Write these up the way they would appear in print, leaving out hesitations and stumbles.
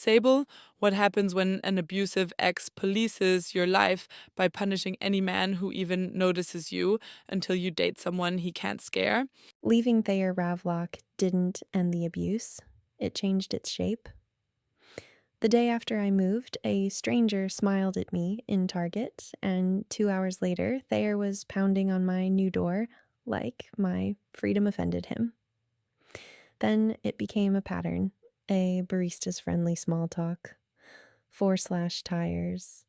Sable, what happens when an abusive ex polices your life by punishing any man who even notices you until you date someone he can't scare? Leaving Thayer Ravelock didn't end the abuse, it changed its shape. The day after I moved, a stranger smiled at me in Target, and 2 hours later, Thayer was pounding on my new door like my freedom offended him. Then it became a pattern, a barista's friendly small talk, 4/tires,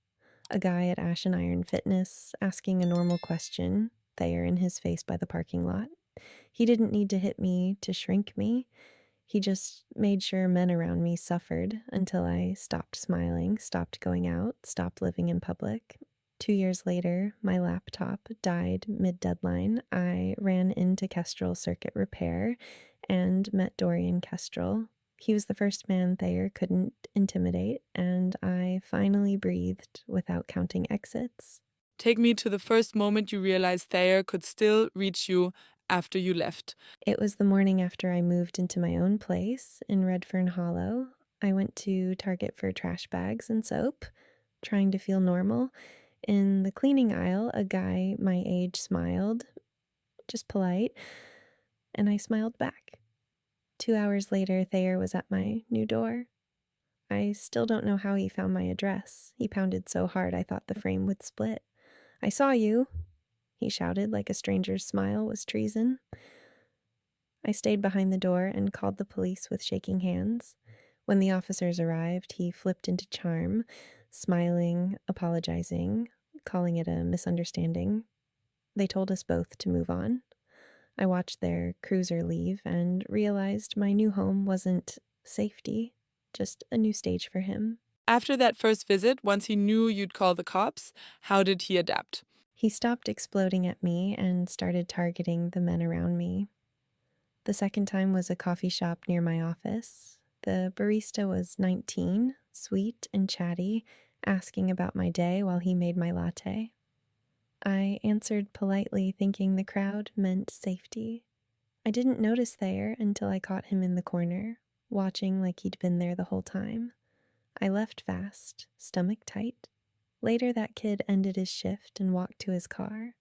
a guy at Ash and Iron Fitness asking a normal question, Thayer in his face by the parking lot. He didn't need to hit me to shrink me. He just made sure men around me suffered until I stopped smiling, stopped going out, stopped living in public. 2 years later, my laptop died mid-deadline. I ran into Kestrel Circuit Repair and met Dorian Kestrel. He was the first man Thayer couldn't intimidate, and I finally breathed without counting exits. Take me to the first moment you realized Thayer could still reach you after you left. It was the morning after I moved into my own place in Redfern Hollow. I went to Target for trash bags and soap, trying to feel normal. In the cleaning aisle, a guy my age smiled, just polite, and I smiled back. 2 hours later, Thayer was at my new door. I still don't know how he found my address. He pounded so hard I thought the frame would split. "I saw you," he shouted like a stranger's smile was treason. I stayed behind the door and called the police with shaking hands. When the officers arrived, he flipped into charm, smiling, apologizing, calling it a misunderstanding. They told us both to move on. I watched their cruiser leave and realized my new home wasn't safety, just a new stage for him. After that first visit, once he knew you'd call the cops, how did he adapt? He stopped exploding at me and started targeting the men around me. The second time was a coffee shop near my office. The barista was 19, sweet and chatty, asking about my day while he made my latte. I answered politely, thinking the crowd meant safety. I didn't notice Thayer until I caught him in the corner, watching like he'd been there the whole time. I left fast, stomach tight. Later, that kid ended his shift and walked to his car.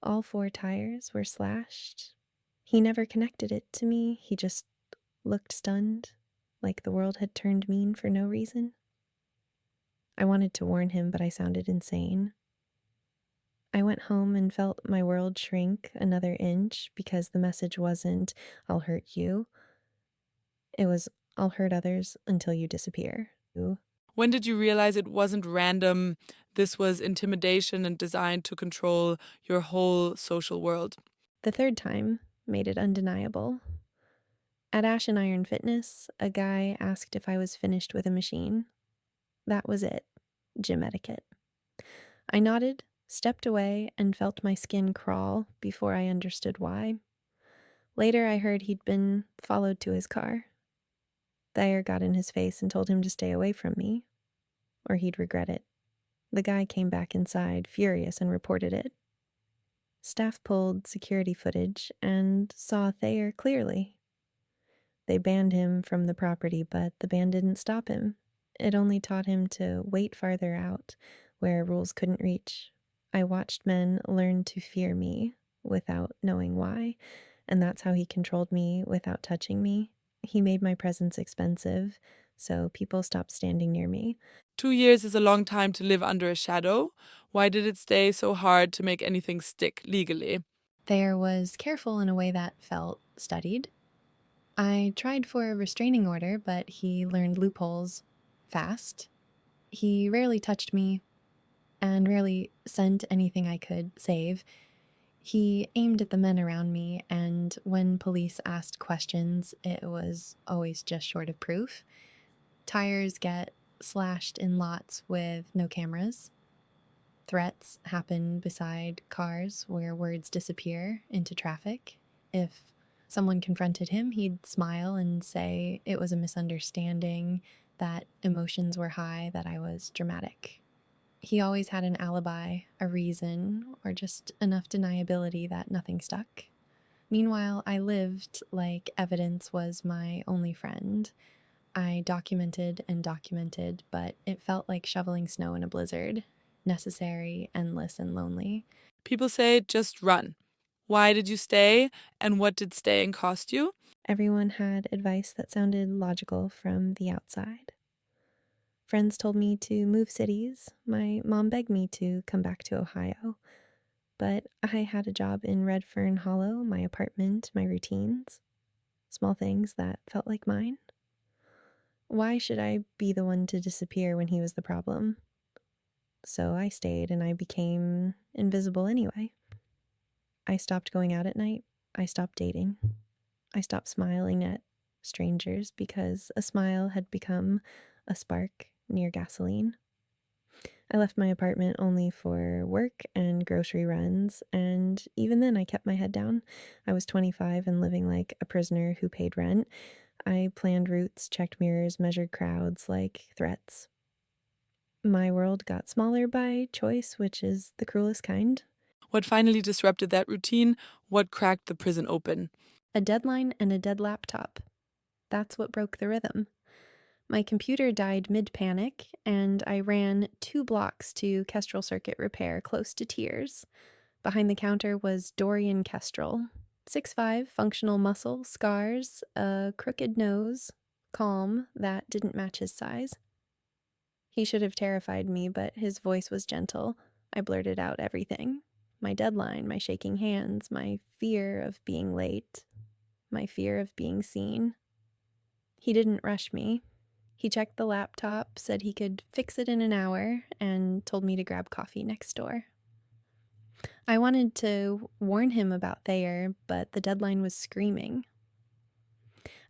All 4 tires were slashed. He never connected it to me. He just looked stunned, like the world had turned mean for no reason. I wanted to warn him, but I sounded insane. I went home and felt my world shrink another inch because the message wasn't, "I'll hurt you." It was, "I'll hurt others until you disappear." When did you realize it wasn't random? This was intimidation and designed to control your whole social world. The third time made it undeniable. At Ash and Iron Fitness, a guy asked if I was finished with a machine. That was it. Gym etiquette. I nodded, stepped away, and felt my skin crawl before I understood why. Later, I heard he'd been followed to his car. Thayer got in his face and told him to stay away from me, or he'd regret it. The guy came back inside, furious, and reported it. Staff pulled security footage and saw Thayer clearly. They banned him from the property, but the ban didn't stop him. It only taught him to wait farther out, where rules couldn't reach. I watched men learn to fear me without knowing why, and that's how he controlled me without touching me. He made my presence expensive, so people stopped standing near me. 2 years is a long time to live under a shadow. Why did it stay so hard to make anything stick legally? Thayer was careful in a way that felt studied. I tried for a restraining order, but he learned loopholes fast. He rarely touched me and rarely sent anything I could save. He aimed at the men around me, and when police asked questions, it was always just short of proof. Tires get slashed in lots with no cameras. Threats happen beside cars where words disappear into traffic. If someone confronted him, he'd smile and say it was a misunderstanding, that emotions were high, that I was dramatic. He always had an alibi, a reason, or just enough deniability that nothing stuck. Meanwhile, I lived like evidence was my only friend. I documented and documented, but it felt like shoveling snow in a blizzard. Necessary, endless, and lonely. People say just run. Why did you stay, and what did staying cost you? Everyone had advice that sounded logical from the outside. Friends told me to move cities. My mom begged me to come back to Ohio. But I had a job in Redfern Hollow, my apartment, my routines. Small things that felt like mine. Why should I be the one to disappear when he was the problem? So I stayed and I became invisible anyway. I stopped going out at night. I stopped dating. I stopped smiling at strangers because a smile had become a spark near gasoline. I left my apartment only for work and grocery runs, and even then I kept my head down. I was 25 and living like a prisoner who paid rent. I planned routes, checked mirrors, measured crowds like threats. My world got smaller by choice, which is the cruelest kind. What finally disrupted that routine? What cracked the prison open? A deadline and a dead laptop. That's what broke the rhythm. My computer died mid panic, and I ran 2 blocks to Kestrel Circuit Repair, close to tears. Behind the counter was Dorian Kestrel. 6'5", functional muscle, scars, a crooked nose, calm that didn't match his size. He should have terrified me, but his voice was gentle. I blurted out everything. My deadline, my shaking hands, my fear of being late, my fear of being seen. He didn't rush me. He checked the laptop, said he could fix it in an hour, and told me to grab coffee next door. I wanted to warn him about Thayer, but the deadline was screaming.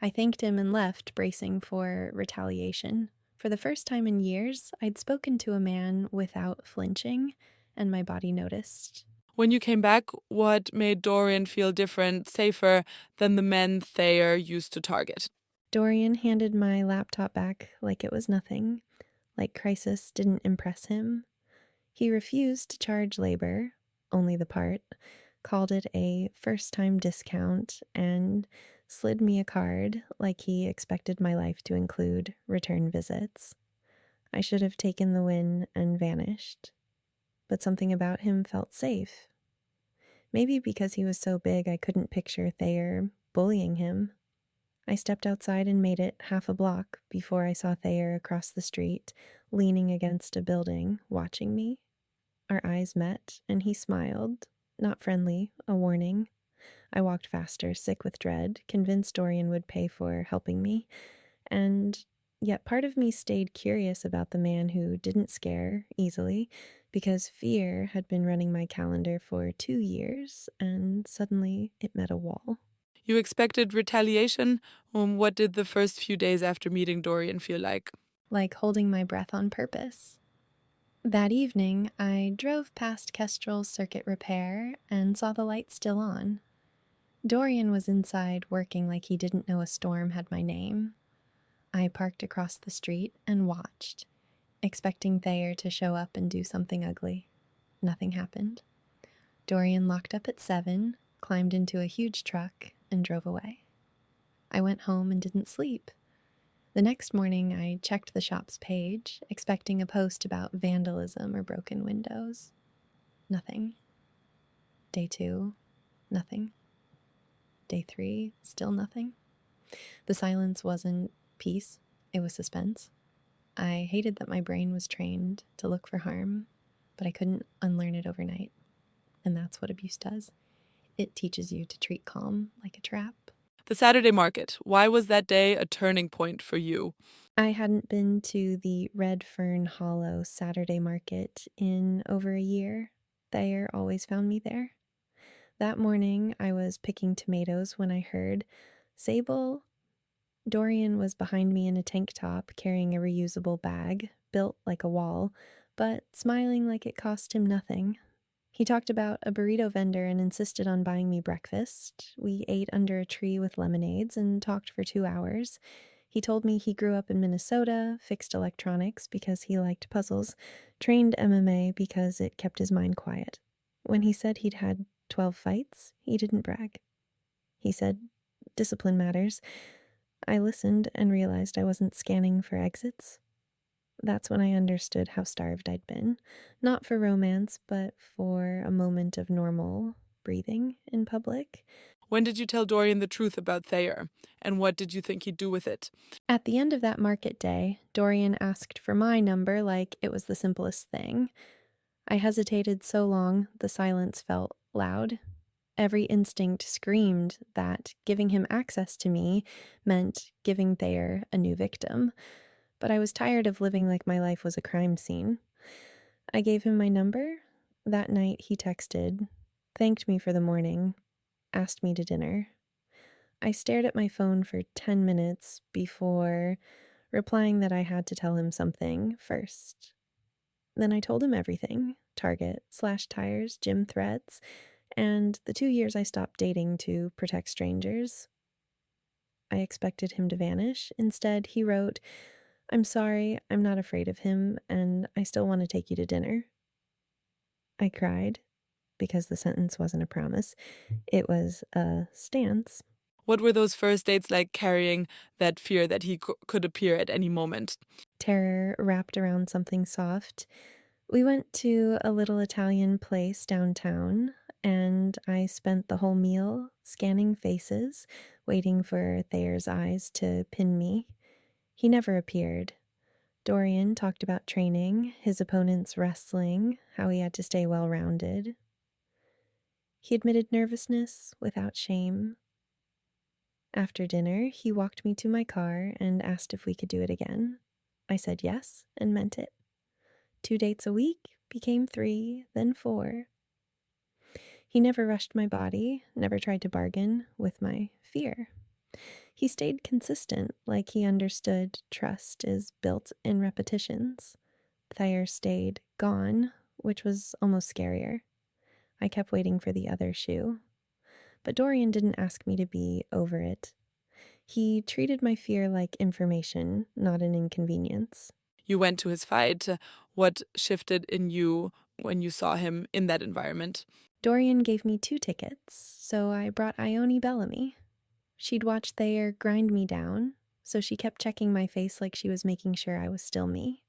I thanked him and left, bracing for retaliation. For the first time in years, I'd spoken to a man without flinching, and my body noticed. When you came back, what made Dorian feel different, safer than the men Thayer used to target? Dorian handed my laptop back like it was nothing, like crisis didn't impress him. He refused to charge labor, only the part, called it a first-time discount, and slid me a card like he expected my life to include return visits. I should have taken the win and vanished, but something about him felt safe. Maybe because he was so big I couldn't picture Thayer bullying him. I stepped outside and made it half a block before I saw Thayer across the street, leaning against a building, watching me. Our eyes met, and he smiled. Not friendly, a warning. I walked faster, sick with dread, convinced Dorian would pay for helping me. And yet part of me stayed curious about the man who didn't scare easily, because fear had been running my calendar for 2 years, and suddenly it met a wall. You expected retaliation? What did the first few days after meeting Dorian feel like? Like holding my breath on purpose. That evening, I drove past Kestrel's Circuit Repair and saw the light still on. Dorian was inside working like he didn't know a storm had my name. I parked across the street and watched, expecting Thayer to show up and do something ugly. Nothing happened. Dorian locked up at 7, climbed into a huge truck, and drove away. I went home and didn't sleep. The next morning, I checked the shop's page, expecting a post about vandalism or broken windows. Nothing. Day 2, nothing. Day 3, still nothing. The silence wasn't peace, it was suspense. I hated that my brain was trained to look for harm, but I couldn't unlearn it overnight. And that's what abuse does. It teaches you to treat calm like a trap. The Saturday market. Why was that day a turning point for you? I hadn't been to the Redfern Hollow Saturday market in over a year. Thayer always found me there. That morning, I was picking tomatoes when I heard, "Sable." Dorian was behind me in a tank top, carrying a reusable bag, built like a wall, but smiling like it cost him nothing. He talked about a burrito vendor and insisted on buying me breakfast. We ate under a tree with lemonades and talked for 2 hours. He told me he grew up in Minnesota, fixed electronics because he liked puzzles, trained MMA because it kept his mind quiet. When he said he'd had 12 fights, he didn't brag. He said, "Discipline matters." I listened and realized I wasn't scanning for exits. That's when I understood how starved I'd been. Not for romance, but for a moment of normal breathing in public. When did you tell Dorian the truth about Thayer, and what did you think he'd do with it? At the end of that market day, Dorian asked for my number like it was the simplest thing. I hesitated so long, the silence felt loud. Every instinct screamed that giving him access to me meant giving Thayer a new victim. But I was tired of living like my life was a crime scene. I gave him my number. That night, he texted, thanked me for the morning, asked me to dinner. I stared at my phone for 10 minutes before replying that I had to tell him something first. Then I told him everything: Target, slash tires, gym threats, and the 2 years I stopped dating to protect strangers. I expected him to vanish. Instead, he wrote, I'm sorry, I'm not afraid of him, and I still want to take you to dinner. I cried because the sentence wasn't a promise, it was a stance. What were those first dates like, carrying that fear that he could appear at any moment? Terror wrapped around something soft. We went to a little Italian place downtown, and I spent the whole meal scanning faces, waiting for Thayer's eyes to pin me. He never appeared. Dorian talked about training, his opponents wrestling, how he had to stay well rounded. He admitted nervousness without shame. After dinner, he walked me to my car and asked if we could do it again. I said yes and meant it. 2 dates a week became 3, then 4. He never rushed my body, never tried to bargain with my fear. He stayed consistent, like he understood trust is built in repetitions. Thayer stayed gone, which was almost scarier. I kept waiting for the other shoe. But Dorian didn't ask me to be over it. He treated my fear like information, not an inconvenience. You went to his fight. What shifted in you when you saw him in that environment? Dorian gave me 2 tickets, so I brought Ione Bellamy. She'd watched Thayer grind me down, so she kept checking my face like she was making sure I was still me.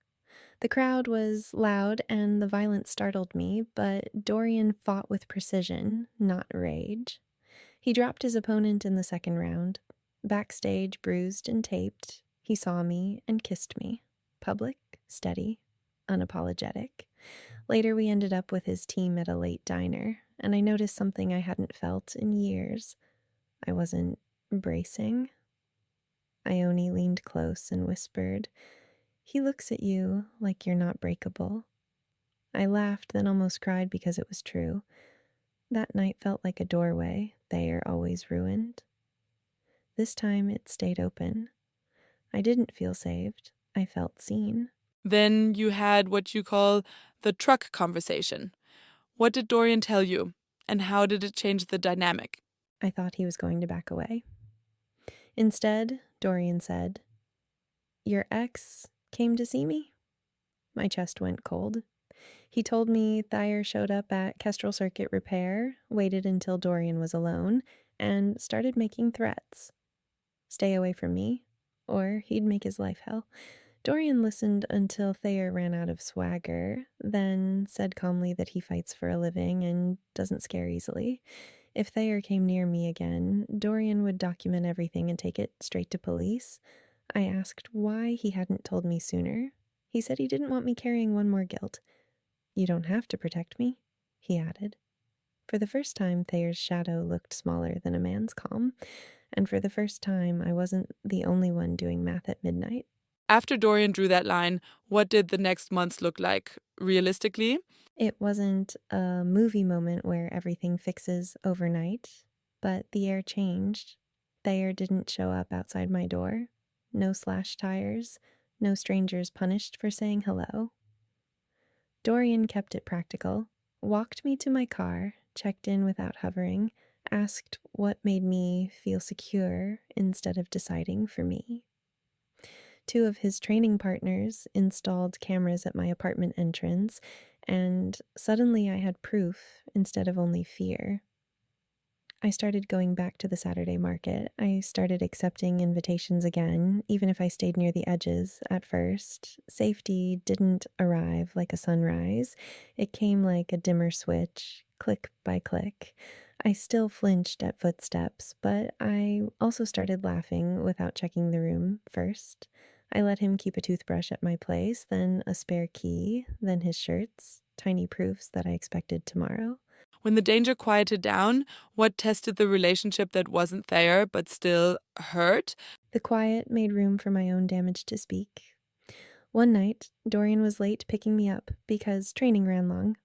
The crowd was loud and the violence startled me, but Dorian fought with precision, not rage. He dropped his opponent in the second round. Backstage, bruised and taped, he saw me and kissed me. Public, steady, unapologetic. Later, we ended up with his team at a late diner, and I noticed something I hadn't felt in years. I wasn't bracing. Ione leaned close and whispered, he looks at you like you're not breakable. I laughed, then almost cried because it was true. That night felt like a doorway Thayer always ruined. This time it stayed open. I didn't feel saved. I felt seen. Then you had what you call the truck conversation. What did Dorian tell you, and how did it change the dynamic? I thought he was going to back away. Instead, Dorian said, your ex came to see me? My chest went cold. He told me Thayer showed up at Kestrel Circuit Repair, waited until Dorian was alone, and started making threats. Stay away from me, or he'd make his life hell. Dorian listened until Thayer ran out of swagger, then said calmly that he fights for a living and doesn't scare easily. If Thayer came near me again, Dorian would document everything and take it straight to police. I asked why he hadn't told me sooner. He said he didn't want me carrying one more guilt. You don't have to protect me, he added. For the first time, Thayer's shadow looked smaller than a man's calm, and for the first time, I wasn't the only one doing math at midnight. After Dorian drew that line, what did the next months look like, realistically? It wasn't a movie moment where everything fixes overnight, but the air changed. Thayer didn't show up outside my door. No slash tires, no strangers punished for saying hello. Dorian kept it practical, walked me to my car, checked in without hovering, asked what made me feel secure instead of deciding for me. 2 of his training partners installed cameras at my apartment entrance, and suddenly I had proof instead of only fear. I started going back to the Saturday market. I started accepting invitations again, even if I stayed near the edges at first. Safety didn't arrive like a sunrise, it came like a dimmer switch, click by click. I still flinched at footsteps, but I also started laughing without checking the room first. I let him keep a toothbrush at my place, then a spare key, then his shirts, tiny proofs that I expected tomorrow. When the danger quieted down, what tested the relationship that wasn't there but still hurt? The quiet made room for my own damage to speak. One night, Dorian was late picking me up because training ran long.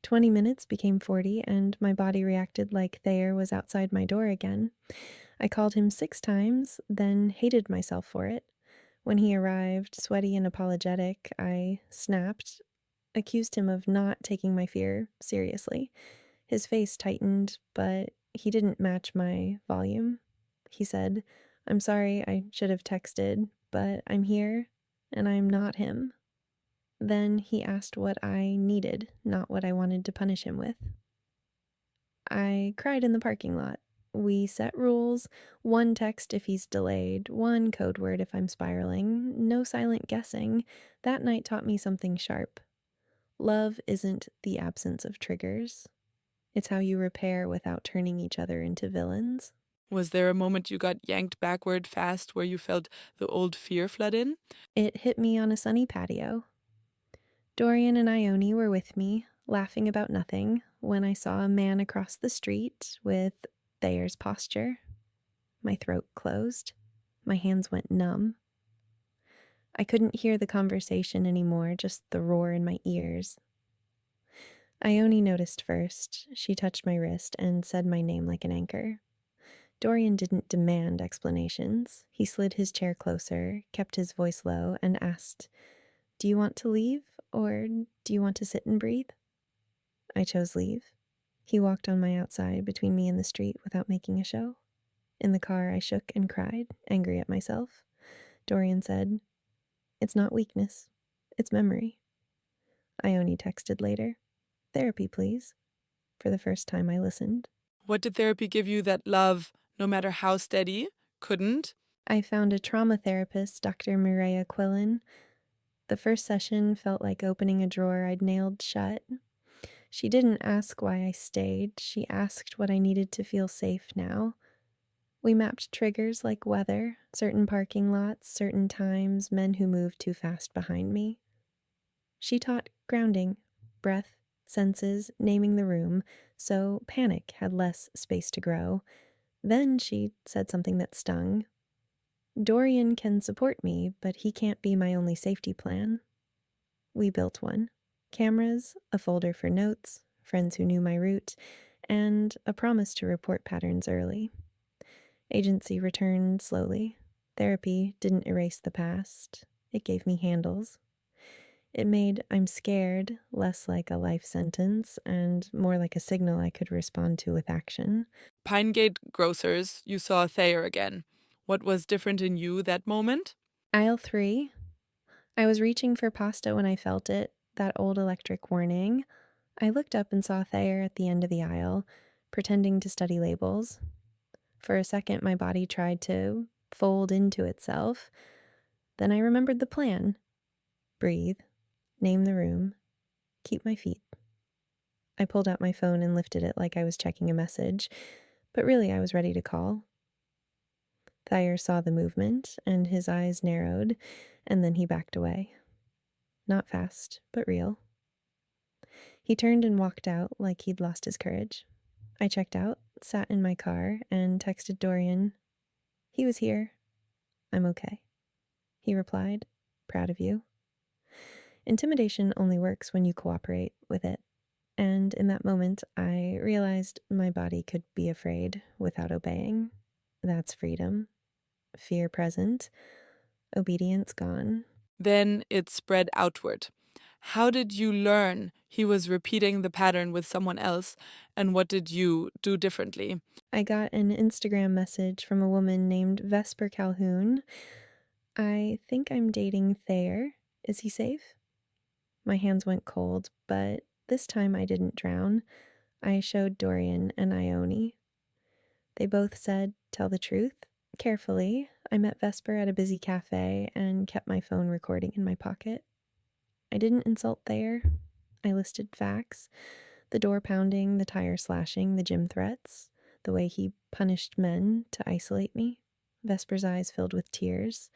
20 minutes became 40, and my body reacted like Thayer was outside my door again. I called him 6 times, then hated myself for it. When he arrived, sweaty and apologetic, I snapped, accused him of not taking my fear seriously. His face tightened, but he didn't match my volume. He said, "I'm sorry, I should have texted, but I'm here, and I'm not him." Then he asked what I needed, not what I wanted to punish him with. I cried in the parking lot. We set rules: one text if he's delayed, one code word if I'm spiraling, no silent guessing. That night taught me something sharp. Love isn't the absence of triggers. It's how you repair without turning each other into villains. Was there a moment you got yanked backward fast where you felt the old fear flood in? It hit me on a sunny patio. Dorian and Ione were with me, laughing about nothing, when I saw a man across the street with Thayer's posture. My throat closed. My hands went numb. I couldn't hear the conversation anymore, just the roar in my ears. Ione noticed first. She touched my wrist and said my name like an anchor. Dorian didn't demand explanations. He slid his chair closer, kept his voice low, and asked, "Do you want to leave, or do you want to sit and breathe?" I chose leave. He walked on my outside between me and the street without making a show. In the car, I shook and cried, angry at myself. Dorian said, "It's not weakness, it's memory." Ione texted later, "Therapy, please." For the first time, I listened. What did therapy give you that love, no matter how steady, couldn't? I found a trauma therapist, Dr. Mireya Quillen. The first session felt like opening a drawer I'd nailed shut. She didn't ask why I stayed. She asked what I needed to feel safe now. We mapped triggers like weather, certain parking lots, certain times, men who moved too fast behind me. She taught grounding, breath, senses, naming the room, so panic had less space to grow. Then she said something that stung. "Dorian can support me, but he can't be my only safety plan." We built one. Cameras, a folder for notes, friends who knew my route, and a promise to report patterns early. Agency returned slowly. Therapy didn't erase the past. It gave me handles. It made "I'm scared" less like a life sentence and more like a signal I could respond to with action. Pinegate Grocers, you saw Thayer again. What was different in you that moment? Aisle 3. I was reaching for pasta when I felt it, that old electric warning. I looked up and saw Thayer at the end of the aisle, pretending to study labels. For a second, my body tried to fold into itself. Then I remembered the plan. Breathe, name the room, keep my feet. I pulled out my phone and lifted it like I was checking a message, but really I was ready to call. Thayer saw the movement, and his eyes narrowed, and then he backed away. Not fast, but real. He turned and walked out like he'd lost his courage. I checked out, sat in my car, and texted Dorian. He was here. "I'm okay." He replied, "Proud of you." Intimidation only works when you cooperate with it. And in that moment, I realized my body could be afraid without obeying. That's freedom. Fear present, obedience gone. Then it spread outward. How did you learn he was repeating the pattern with someone else, and what did you do differently? I got an Instagram message from a woman named Vesper Calhoun. "I think I'm dating Thayer. Is he safe?" My hands went cold, but this time I didn't drown. I showed Dorian and Ione. They both said, tell the truth. Carefully, I met Vesper at a busy cafe and kept my phone recording in my pocket. I didn't insult Thayer. I listed facts: the door pounding, the tire slashing, the gym threats, the way he punished men to isolate me. Vesper's eyes filled with tears.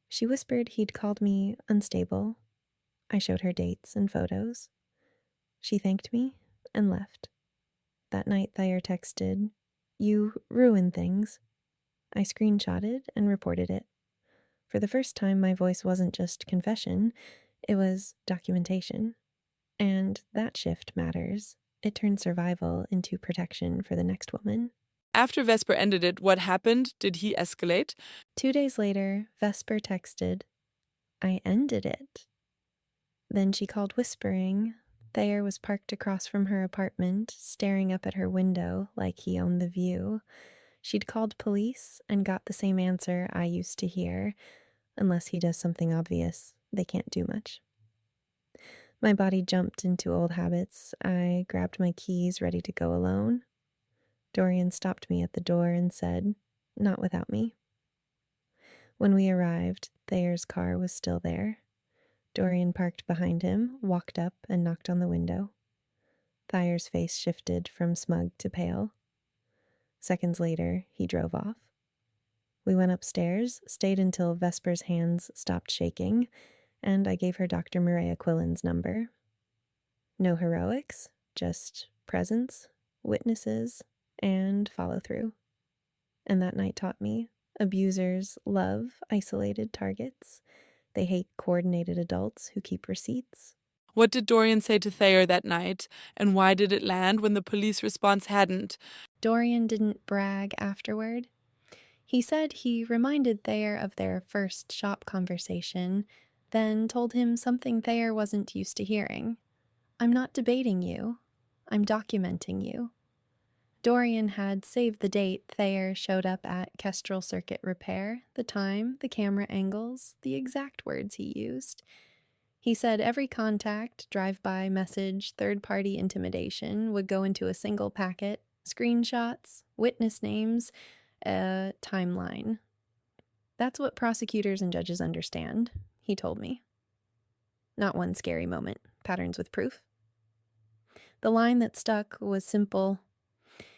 She whispered he'd called me unstable. I showed her dates and photos. She thanked me and left. That night, Thayer texted, "You ruin things." I screenshotted and reported it. For the first time, my voice wasn't just confession, it was documentation. And that shift matters. It turned survival into protection for the next woman. After Vesper ended it, what happened? Did he escalate? 2 days later, Vesper texted, "I ended it." Then she called whispering. Thayer was parked across from her apartment, staring up at her window like he owned the view. She'd called police and got the same answer I used to hear: unless he does something obvious, they can't do much. My body jumped into old habits. I grabbed my keys, ready to go alone. Dorian stopped me at the door and said, "Not without me." When we arrived, Thayer's car was still there. Dorian parked behind him, walked up, and knocked on the window. Thayer's face shifted from smug to pale. Seconds later, he drove off. We went upstairs, stayed until Vesper's hands stopped shaking, and I gave her Dr. Mireya Quillen's number. No heroics, just presence, witnesses, and follow through. And that night taught me abusers love isolated targets. They hate coordinated adults who keep receipts. What did Dorian say to Thayer that night, and why did it land when the police response hadn't? Dorian didn't brag afterward. He said he reminded Thayer of their first shop conversation, then told him something Thayer wasn't used to hearing. "I'm not debating you. I'm documenting you." Dorian had saved the date Thayer showed up at Kestrel Circuit Repair, the time, the camera angles, the exact words he used. He said every contact, drive-by message, third-party intimidation would go into a single packet: screenshots, witness names, a timeline. "That's what prosecutors and judges understand," he told me. Not one scary moment, patterns with proof. The line that stuck was simple: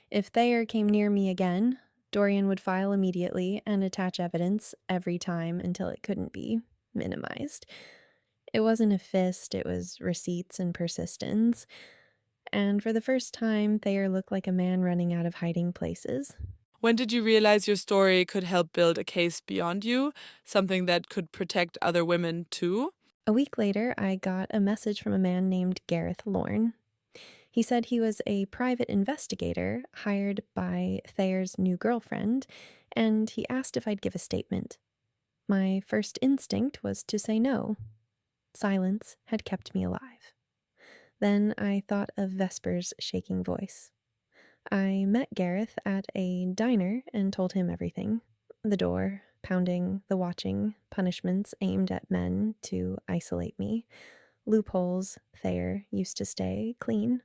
if Thayer came near me again, Dorian would file immediately and attach evidence every time until it couldn't be minimized. It wasn't a fist, it was receipts and persistence. And for the first time, Thayer looked like a man running out of hiding places. When did you realize your story could help build a case beyond you, something that could protect other women too? A week later, I got a message from a man named Gareth Lorne. He said he was a private investigator hired by Thayer's new girlfriend, and he asked if I'd give a statement. My first instinct was to say no. Silence had kept me alive. Then I thought of Vesper's shaking voice. I met Gareth at a diner and told him everything: the door, pounding, the watching, punishments aimed at men to isolate me, loopholes Thayer used to stay clean.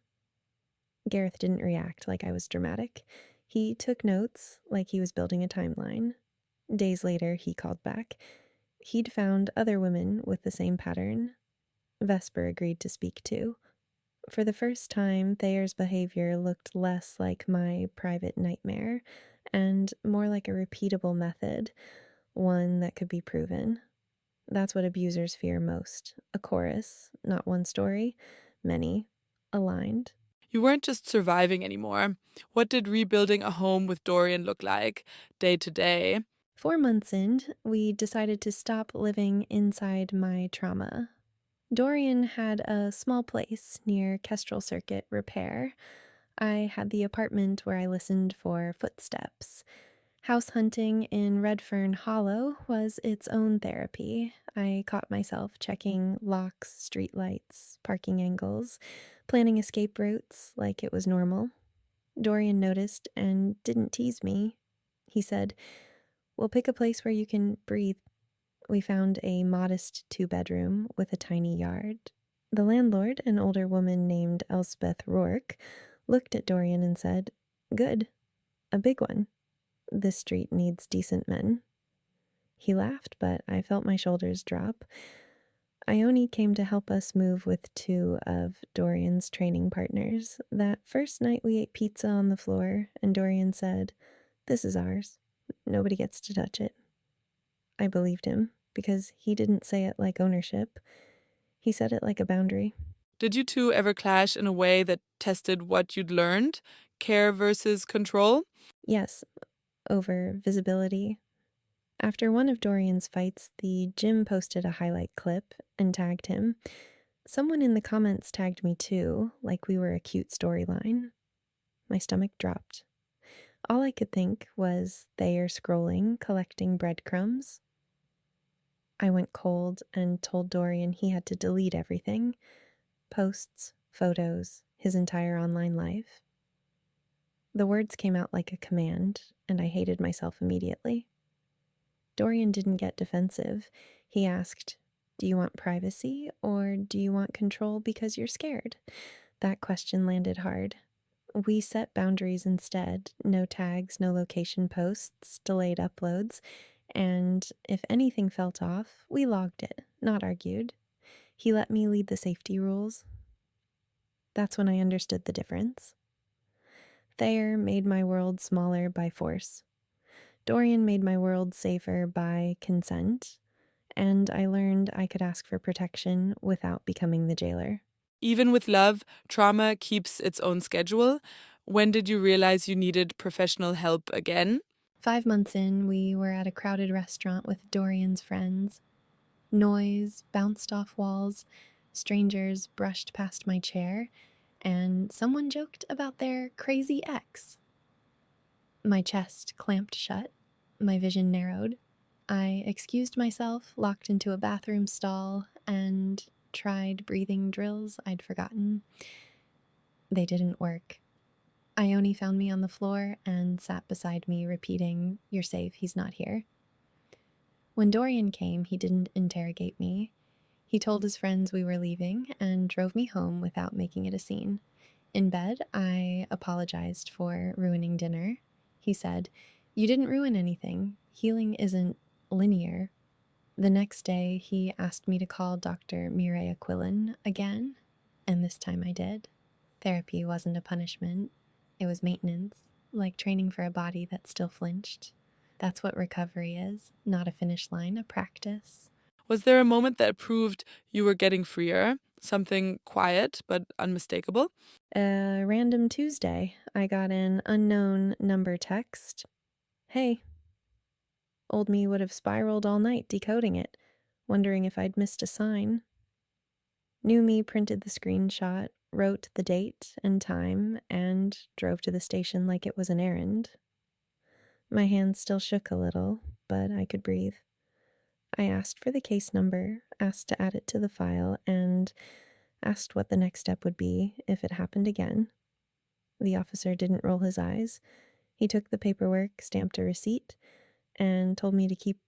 Gareth didn't react like I was dramatic. He took notes like he was building a timeline. Days later, he called back. He'd found other women with the same pattern. Vesper agreed to speak too. For the first time, Thayer's behavior looked less like my private nightmare and more like a repeatable method, one that could be proven. That's what abusers fear most: a chorus, not one story, many, aligned. You weren't just surviving anymore. What did rebuilding a home with Dorian look like, day to day? 4 months in, we decided to stop living inside my trauma. Dorian had a small place near Kestrel Circuit Repair. I had the apartment where I listened for footsteps. House hunting in Redfern Hollow was its own therapy. I caught myself checking locks, streetlights, parking angles, planning escape routes like it was normal. Dorian noticed and didn't tease me. He said, "We'll pick a place where you can breathe." We found a modest 2-bedroom with a tiny yard. The landlord, an older woman named Elspeth Rourke, looked at Dorian and said, "Good." A big one. This street needs decent men. He laughed, but I felt my shoulders drop. Ione came to help us move with two of Dorian's training partners. That first night we ate pizza on the floor, and Dorian said, "This is ours. Nobody gets to touch it." I believed him, because he didn't say it like ownership. He said it like a boundary. Did you two ever clash in a way that tested what you'd learned? Care versus control? Yes, over visibility. After one of Dorian's fights, the gym posted a highlight clip and tagged him. Someone in the comments tagged me too, like we were a cute storyline. My stomach dropped. All I could think was Thayer scrolling, collecting breadcrumbs. I went cold and told Dorian he had to delete everything: posts, photos, his entire online life. The words came out like a command, and I hated myself immediately. Dorian didn't get defensive. He asked, "Do you want privacy or do you want control because you're scared?" That question landed hard. We set boundaries instead: no tags, no location posts, delayed uploads, and if anything felt off, we logged it, not argued. He let me lead the safety rules. That's when I understood the difference. Thayer made my world smaller by force. Dorian made my world safer by consent, and I learned I could ask for protection without becoming the jailer. Even with love, trauma keeps its own schedule. When did you realize you needed professional help again? 5 months in, we were at a crowded restaurant with Dorian's friends. Noise bounced off walls, strangers brushed past my chair, and someone joked about their crazy ex. My chest clamped shut, my vision narrowed. I excused myself, locked into a bathroom stall, and tried breathing drills I'd forgotten. They didn't work. Ione found me on the floor and sat beside me, repeating, "You're safe, he's not here." When Dorian came, he didn't interrogate me. He told his friends we were leaving and drove me home without making it a scene. In bed, I apologized for ruining dinner. He said, "You didn't ruin anything. Healing isn't linear." The next day, he asked me to call Dr. Mireya Quillen again, and this time I did. Therapy wasn't a punishment. It was maintenance, like training for a body that still flinched. That's what recovery is, not a finish line, a practice. Was there a moment that proved you were getting freer? Something quiet but unmistakable? A random Tuesday, I got an unknown number text. "Hey." Old me would have spiraled all night decoding it, wondering if I'd missed a sign. New me printed the screenshot, wrote the date and time, and drove to the station like it was an errand. My hands still shook a little, but I could breathe. I asked for the case number, asked to add it to the file, and asked what the next step would be if it happened again. The officer didn't roll his eyes. He took the paperwork, stamped a receipt, and told me to keep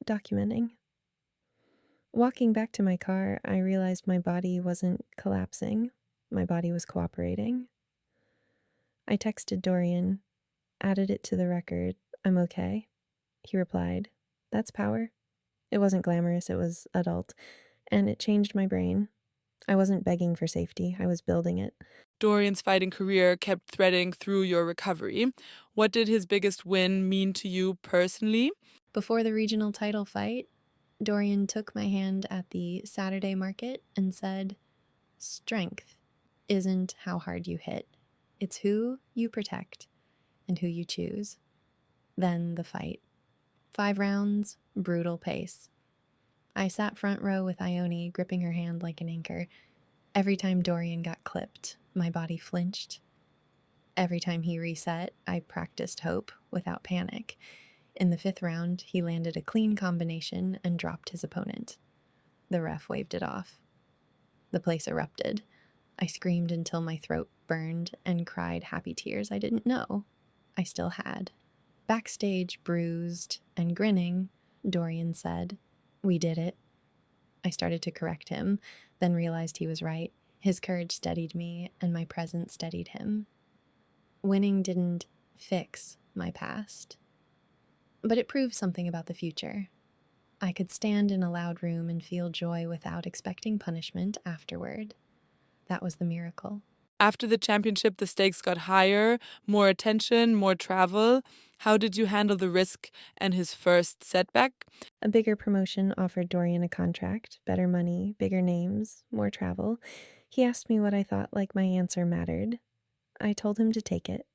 documenting. Walking back to my car, I realized my body wasn't collapsing. My body was cooperating. I texted Dorian, added it to the record, "I'm okay." He replied, "That's power." It wasn't glamorous, it was adult, and it changed my brain. I wasn't begging for safety, I was building it. Dorian's fighting career kept threading through your recovery. What did his biggest win mean to you personally? Before the regional title fight, Dorian took my hand at the Saturday market and said, "Strength isn't how hard you hit. It's who you protect and who you choose." Then the fight. 5 rounds, brutal pace. I sat front row with Ione, gripping her hand like an anchor. Every time Dorian got clipped, my body flinched. Every time he reset, I practiced hope without panic. In the 5th round, he landed a clean combination and dropped his opponent. The ref waved it off. The place erupted. I screamed until my throat burned and cried happy tears I didn't know I still had. Backstage, bruised and grinning, Dorian said, "We did it." I started to correct him, then realized he was right. His courage steadied me, and my presence steadied him. Winning didn't fix my past. But it proved something about the future. I could stand in a loud room and feel joy without expecting punishment afterward. That was the miracle. After the championship, the stakes got higher, more attention, more travel. How did you handle the risk and his first setback? A bigger promotion offered Dorian a contract, better money, bigger names, more travel. He asked me what I thought like my answer mattered. I told him to take it.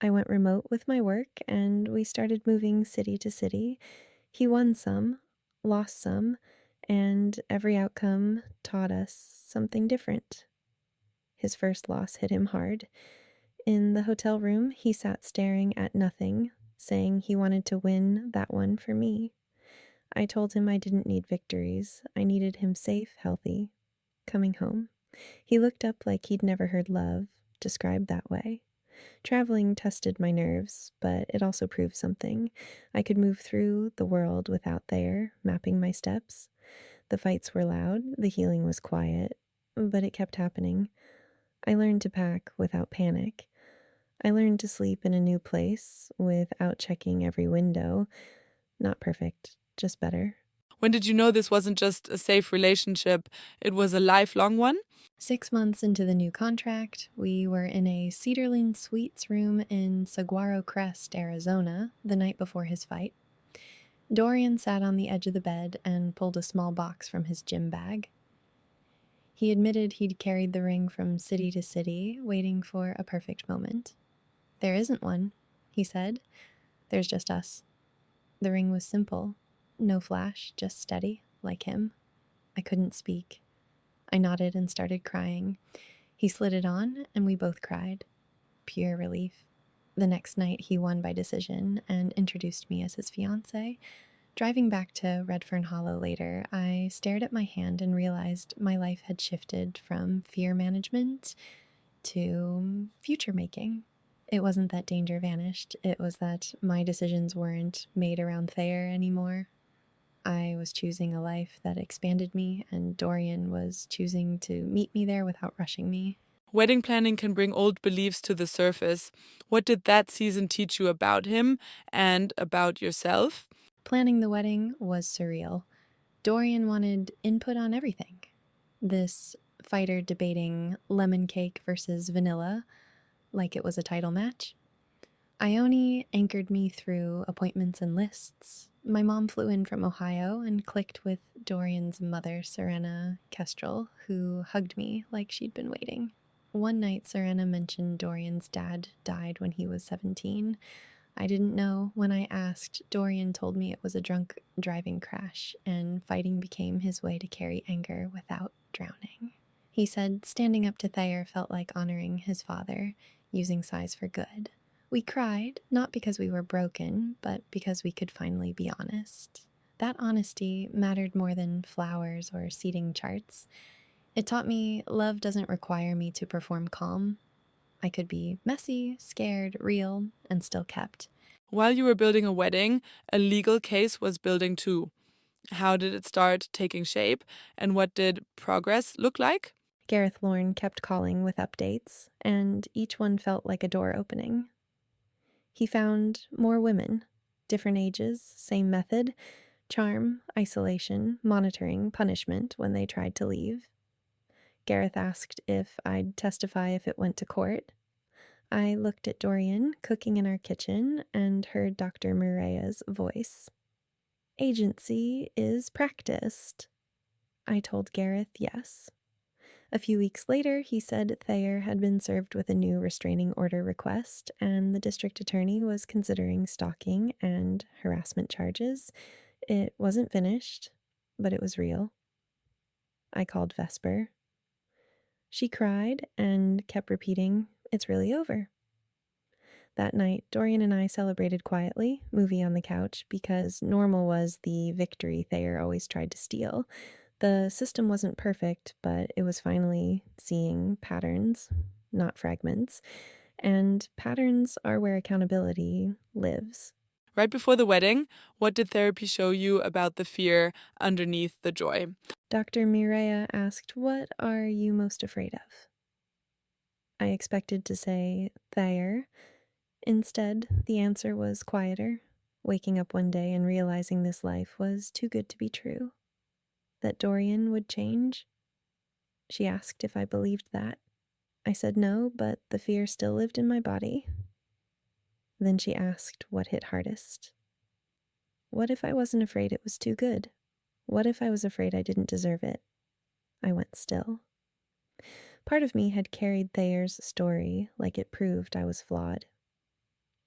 I went remote with my work, and we started moving city to city. He won some, lost some, and every outcome taught us something different. His first loss hit him hard. In the hotel room, he sat staring at nothing, saying he wanted to win that one for me. I told him I didn't need victories. I needed him safe, healthy, coming home. He looked up like he'd never heard love described that way. Traveling tested my nerves, but it also proved something. I could move through the world without Thayer mapping my steps. The fights were loud, the healing was quiet, but it kept happening. I learned to pack without panic. I learned to sleep in a new place without checking every window. Not perfect, just better. When did you know this wasn't just a safe relationship, it was a lifelong one? 6 months into the new contract, we were in a Cedarland Suites room in Saguaro Crest, Arizona, the night before his fight. Dorian sat on the edge of the bed and pulled a small box from his gym bag. He admitted he'd carried the ring from city to city, waiting for a perfect moment. "There isn't one," he said. "There's just us." The ring was simple. No flash, just steady, like him. I couldn't speak. I nodded and started crying. He slid it on, and we both cried. Pure relief. The next night, he won by decision and introduced me as his fiancée. Driving back to Redfern Hollow later, I stared at my hand and realized my life had shifted from fear management to future making. It wasn't that danger vanished, it was that my decisions weren't made around Thayer anymore. I was choosing a life that expanded me, and Dorian was choosing to meet me there without rushing me. Wedding planning can bring old beliefs to the surface. What did that season teach you about him and about yourself? Planning the wedding was surreal. Dorian wanted input on everything. This fighter debating lemon cake versus vanilla like it was a title match. Ione anchored me through appointments and lists. My mom flew in from Ohio and clicked with Dorian's mother, Dorian Kestrel, who hugged me like she'd been waiting. One night, Dorian mentioned Dorian's dad died when he was 17. I didn't know. When I asked, Dorian told me it was a drunk driving crash, and fighting became his way to carry anger without drowning. He said standing up to Thayer felt like honoring his father, using size for good. We cried, not because we were broken, but because we could finally be honest. That honesty mattered more than flowers or seating charts. It taught me love doesn't require me to perform calm. I could be messy, scared, real, and still kept. While you were building a wedding, a legal case was building too. How did it start taking shape, and what did progress look like? Gareth Lorne kept calling with updates, and each one felt like a door opening. He found more women, different ages, same method: charm, isolation, monitoring, punishment when they tried to leave. Gareth asked if I'd testify if it went to court. I looked at Dorian, cooking in our kitchen, and heard Dr. Mirea's voice. "Agency is practiced." I told Gareth yes. A few weeks later, he said Thayer had been served with a new restraining order request, and the district attorney was considering stalking and harassment charges. It wasn't finished, but it was real. I called Vesper. She cried and kept repeating, "It's really over." That night, Dorian and I celebrated quietly, movie on the couch, because normal was the victory Thayer always tried to steal. The system wasn't perfect, but it was finally seeing patterns, not fragments. And patterns are where accountability lives. Right before the wedding, what did therapy show you about the fear underneath the joy? Dr. Mireia asked, "What are you most afraid of?" I expected to say Thayer. Instead, the answer was quieter, waking up one day and realizing this life was too good to be true, that Dorian would change. She asked if I believed that. I said no, but the fear still lived in my body. Then she asked what hit hardest. What if I wasn't afraid it was too good? What if I was afraid I didn't deserve it? I went still. Part of me had carried Thayer's story like it proved I was flawed.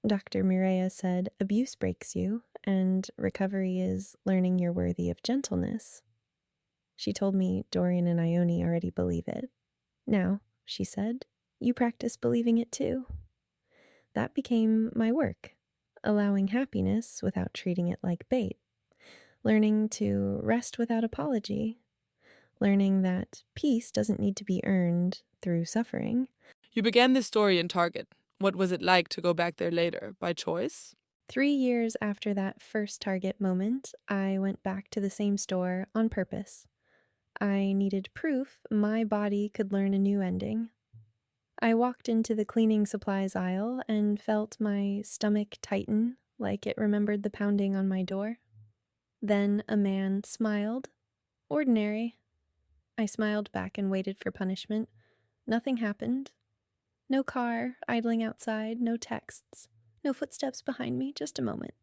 Dr. Mireya said abuse breaks you, and recovery is learning you're worthy of gentleness. She told me Dorian and Ione already believe it. Now, she said, you practice believing it too. That became my work, allowing happiness without treating it like bait, learning to rest without apology, learning that peace doesn't need to be earned through suffering. You began this story in Target. What was it like to go back there later? By choice? 3 years after that first Target moment, I went back to the same store on purpose. I needed proof my body could learn a new ending. I walked into the cleaning supplies aisle and felt my stomach tighten like it remembered the pounding on my door. Then a man smiled. Ordinary. I smiled back and waited for punishment. Nothing happened. No car idling outside, no texts, no footsteps behind me, just a moment.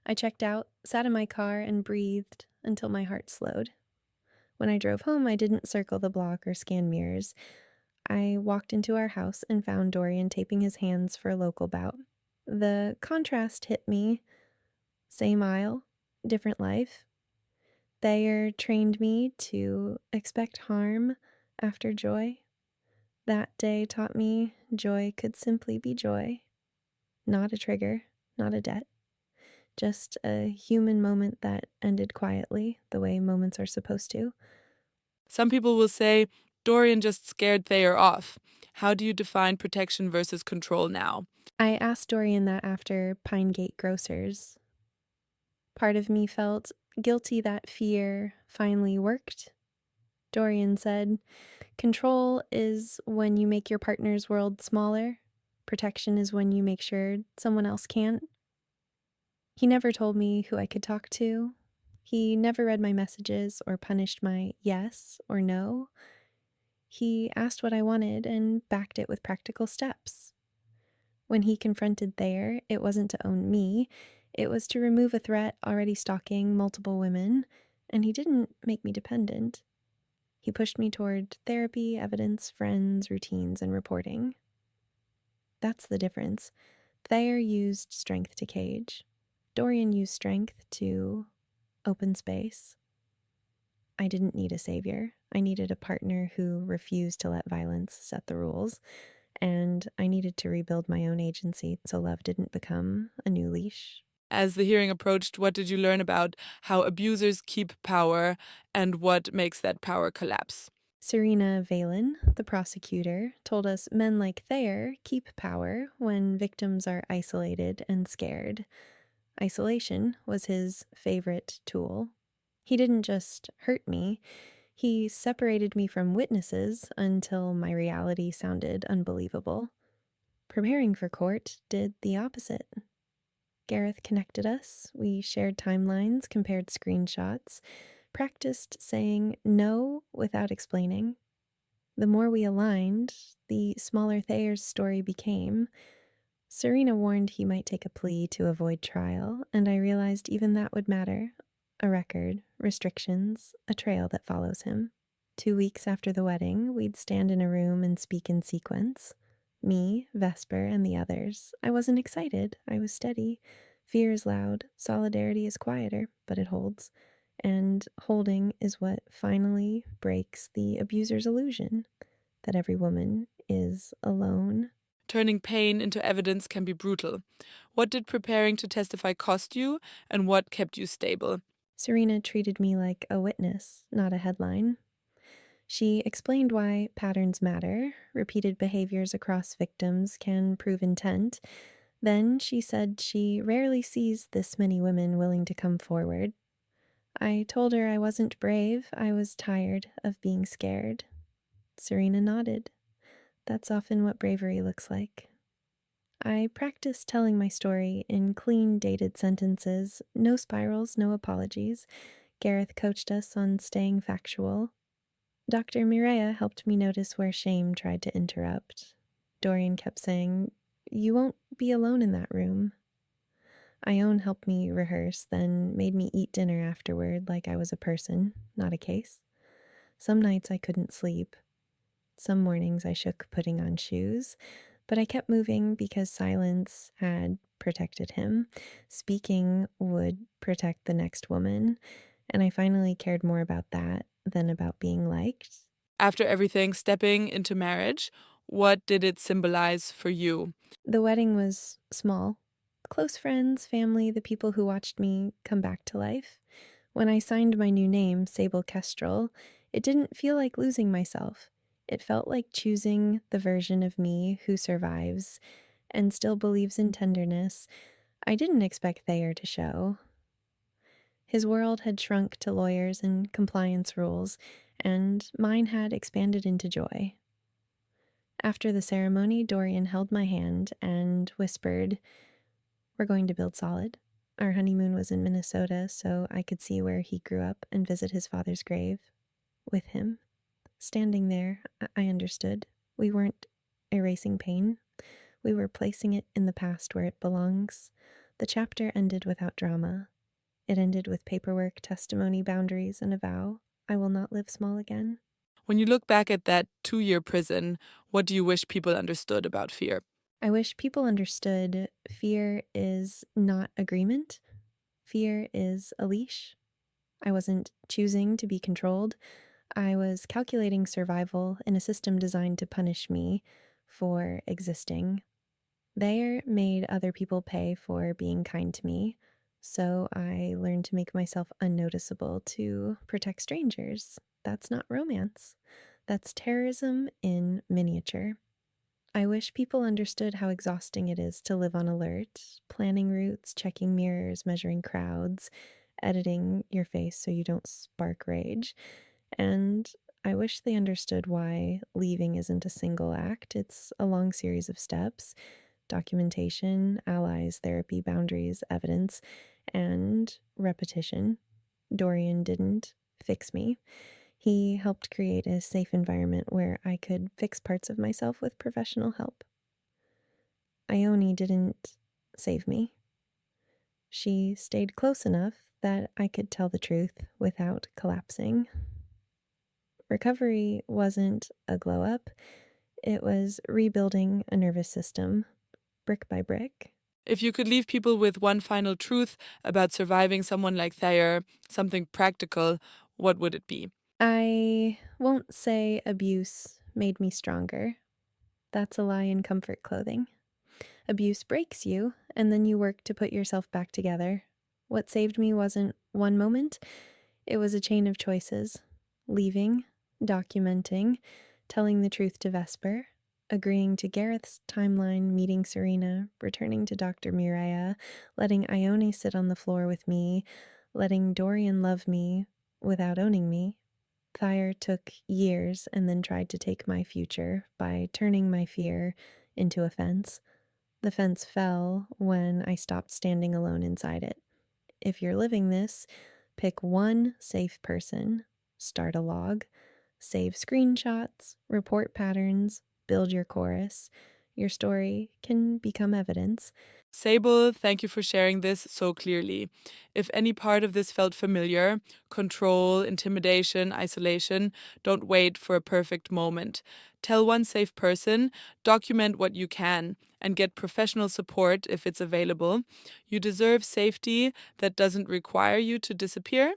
I checked out, sat in my car, and breathed until my heart slowed. When I drove home, I didn't circle the block or scan mirrors. I walked into our house and found Dorian taping his hands for a local bout. The contrast hit me. Same aisle, different life. Thayer trained me to expect harm after joy. That day taught me joy could simply be joy. Not a trigger, not a debt. Just a human moment that ended quietly, the way moments are supposed to. Some people will say Dorian just scared Thayer off. How do you define protection versus control now? I asked Dorian that after Pine Gate Grocers. Part of me felt guilty that fear finally worked. Dorian said, control is when you make your partner's world smaller. Protection is when you make sure someone else can't. He never told me who I could talk to. He never read my messages or punished my yes or no. He asked what I wanted and backed it with practical steps. When he confronted Thayer, it wasn't to own me. It was to remove a threat already stalking multiple women, and he didn't make me dependent. He pushed me toward therapy, evidence, friends, routines, and reporting. That's the difference. Thayer used strength to cage. Dorian used strength to open space. I didn't need a savior. I needed a partner who refused to let violence set the rules, and I needed to rebuild my own agency so love didn't become a new leash. As the hearing approached, what did you learn about how abusers keep power and what makes that power collapse? Serena Valen, the prosecutor, told us men like Thayer keep power when victims are isolated and scared. Isolation was his favorite tool. He didn't just hurt me, he separated me from witnesses until my reality sounded unbelievable. Preparing for court did the opposite. Gareth connected us. We shared timelines, compared screenshots, practiced saying no without explaining. The more we aligned, the smaller Thayer's story became. Serena warned he might take a plea to avoid trial, and I realized even that would matter. A record, restrictions, a trail that follows him. 2 weeks after the wedding, we'd stand in a room and speak in sequence. Me, Vesper, and the others. I wasn't excited. I was steady. Fear is loud. Solidarity is quieter, but it holds. And holding is what finally breaks the abuser's illusion that every woman is alone. Turning pain into evidence can be brutal. What did preparing to testify cost you, and what kept you stable? Serena treated me like a witness, not a headline. She explained why patterns matter, repeated behaviors across victims can prove intent. Then she said she rarely sees this many women willing to come forward. I told her I wasn't brave, I was tired of being scared. Serena nodded. That's often what bravery looks like. I practiced telling my story in clean, dated sentences, no spirals, no apologies. Gareth coached us on staying factual. Dr. Mireya helped me notice where shame tried to interrupt. Dorian kept saying, "You won't be alone in that room." Ione helped me rehearse, then made me eat dinner afterward like I was a person, not a case. Some nights I couldn't sleep. Some mornings I shook putting on shoes, but I kept moving because silence had protected him. Speaking would protect the next woman, and I finally cared more about that than about being liked. After everything, stepping into marriage, what did it symbolize for you? The wedding was small. Close friends, family, the people who watched me come back to life. When I signed my new name, Sable Kestrel, it didn't feel like losing myself. It felt like choosing the version of me who survives and still believes in tenderness. I didn't expect Thayer to show. His world had shrunk to lawyers and compliance rules, and mine had expanded into joy. After the ceremony, Dorian held my hand and whispered, "We're going to build solid." Our honeymoon was in Minnesota, so I could see where he grew up and visit his father's grave with him. Standing there, I understood. We weren't erasing pain. We were placing it in the past where it belongs. The chapter ended without drama. It ended with paperwork, testimony, boundaries, and a vow. I will not live small again. When you look back at that 2 year prison, what do you wish people understood about fear? I wish people understood fear is not agreement. Fear is a leash. I wasn't choosing to be controlled. I was calculating survival in a system designed to punish me for existing. They made other people pay for being kind to me, so I learned to make myself unnoticeable to protect strangers. That's not romance. That's terrorism in miniature. I wish people understood how exhausting it is to live on alert, planning routes, checking mirrors, measuring crowds, editing your face so you don't spark rage. And I wish they understood why leaving isn't a single act, it's a long series of steps: documentation, allies, therapy, boundaries, evidence, and repetition. Dorian didn't fix me. He helped create a safe environment where I could fix parts of myself with professional help. Ione didn't save me. She stayed close enough that I could tell the truth without collapsing. Recovery wasn't a glow up, it was rebuilding a nervous system, brick by brick. If you could leave people with one final truth about surviving someone like Thayer, something practical, what would it be? I won't say abuse made me stronger. That's a lie in comfort clothing. Abuse breaks you, and then you work to put yourself back together. What saved me wasn't one moment, it was a chain of choices: leaving, documenting, telling the truth to Vesper, agreeing to Gareth's timeline, meeting Serena, returning to Dr. Mireya, letting Ione sit on the floor with me, letting Dorian love me without owning me. Thayer took years and then tried to take my future by turning my fear into a fence. The fence fell when I stopped standing alone inside it. If you're living this, pick one safe person, start a log, save screenshots, report patterns, build your chorus. Your story can become evidence. Sable, thank you for sharing this so clearly. If any part of this felt familiar, control, intimidation, isolation, don't wait for a perfect moment. Tell one safe person, document what you can, and get professional support if it's available. You deserve safety that doesn't require you to disappear.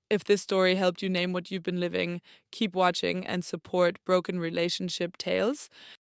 If this story helped you name what you've been living, keep watching and support Broken Relationship Tales.